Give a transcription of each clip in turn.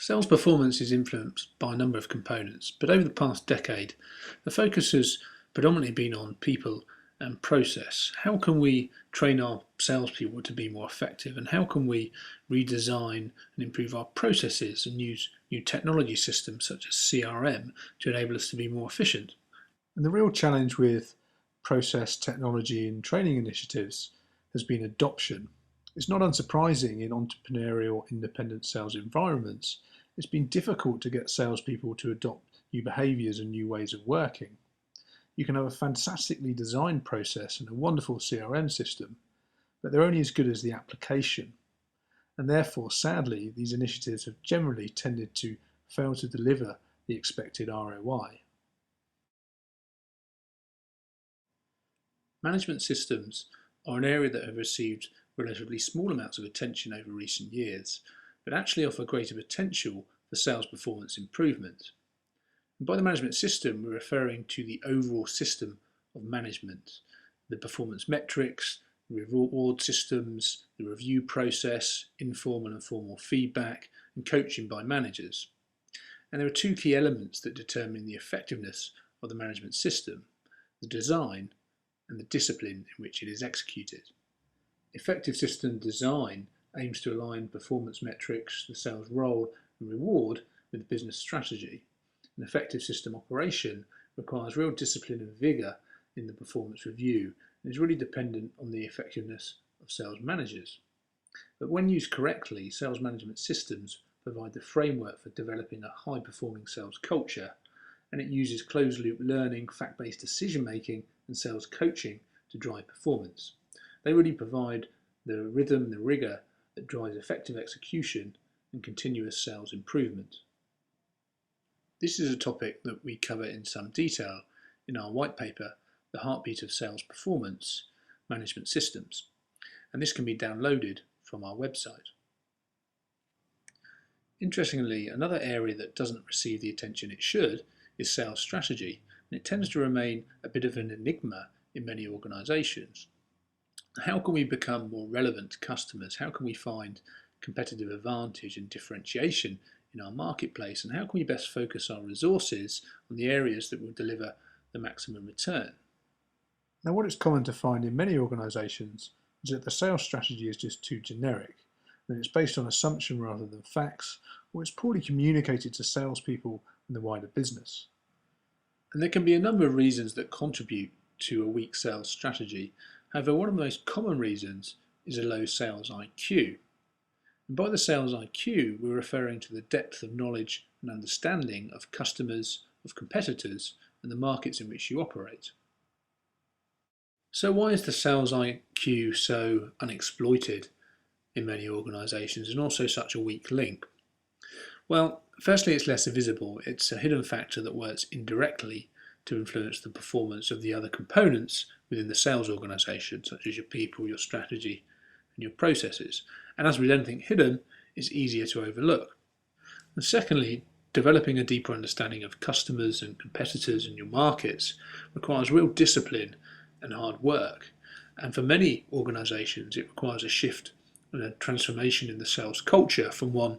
Sales performance is influenced by a number of components, but over the past decade, the focus has predominantly been on people and process. How can we train our salespeople to be more effective, and how can we redesign and improve our processes and use new technology systems such as CRM to enable us to be more efficient? And the real challenge with process, technology, and training initiatives has been adoption. It's not unsurprising in entrepreneurial independent sales environments. It's been difficult to get salespeople to adopt new behaviours and new ways of working. You can have a fantastically designed process and a wonderful CRM system, but they're only as good as the application. And therefore, sadly, these initiatives have generally tended to fail to deliver the expected ROI. Management systems are an area that have received relatively small amounts of attention over recent years, but actually offer greater potential for sales performance improvement. And by the management system, we're referring to the overall system of management, the performance metrics, the reward systems, the review process, informal and formal feedback, and coaching by managers. And there are two key elements that determine the effectiveness of the management system: the design and the discipline in which it is executed. Effective system design aims to align performance metrics, the sales role and reward with the business strategy. An effective system operation requires real discipline and vigour in the performance review and is really dependent on the effectiveness of sales managers. But when used correctly, sales management systems provide the framework for developing a high-performing sales culture, and it uses closed-loop learning, fact-based decision-making and sales coaching to drive performance. They really provide the rhythm, the rigour that drives effective execution and continuous sales improvement. This is a topic that we cover in some detail in our white paper, The Heartbeat of Sales Performance Management Systems, and this can be downloaded from our website. Interestingly, another area that doesn't receive the attention it should is sales strategy, and it tends to remain a bit of an enigma in many organisations. How can we become more relevant to customers? How can we find competitive advantage and differentiation in our marketplace? And how can we best focus our resources on the areas that will deliver the maximum return? Now, what is common to find in many organisations is that the sales strategy is just too generic, that it's based on assumption rather than facts, or it's poorly communicated to salespeople and the wider business. And there can be a number of reasons that contribute to a weak sales strategy. However, one of the most common reasons is a low sales IQ. And by the sales IQ, we're referring to the depth of knowledge and understanding of customers, of competitors, and the markets in which you operate. So why is the sales IQ so unexploited in many organisations and also such a weak link? Well, firstly, it's less visible. It's a hidden factor that works indirectly to influence the performance of the other components within the sales organisation, such as your people, your strategy, and your processes. And as with anything hidden, it's easier to overlook. And secondly, developing a deeper understanding of customers and competitors in your markets requires real discipline and hard work. And for many organisations, it requires a shift and a transformation in the sales culture from one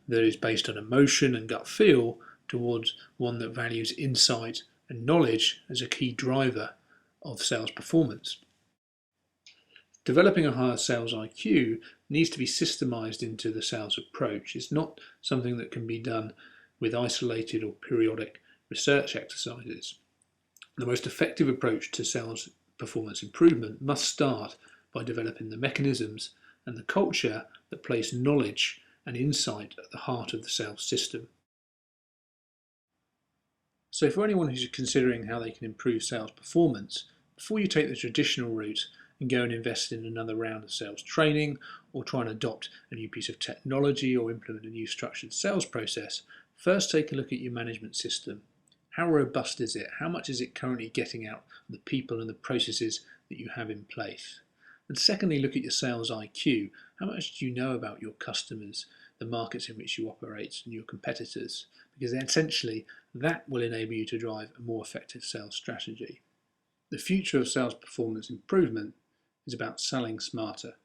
that is based on emotion and gut feel towards one that values insight and knowledge as a key driver of sales performance. Developing a higher sales IQ needs to be systemized into the sales approach. It's not something that can be done with isolated or periodic research exercises. The most effective approach to sales performance improvement must start by developing the mechanisms and the culture that place knowledge and insight at the heart of the sales system. So for anyone who's considering how they can improve sales performance, before you take the traditional route and go and invest in another round of sales training or try and adopt a new piece of technology or implement a new structured sales process, first take a look at your management system. How robust is it? How much is it currently getting out of the people and the processes that you have in place? And secondly, look at your sales IQ. How much do you know about your customers, the markets in which you operate, and your competitors? Because essentially, that will enable you to drive a more effective sales strategy. The future of sales performance improvement is about selling smarter.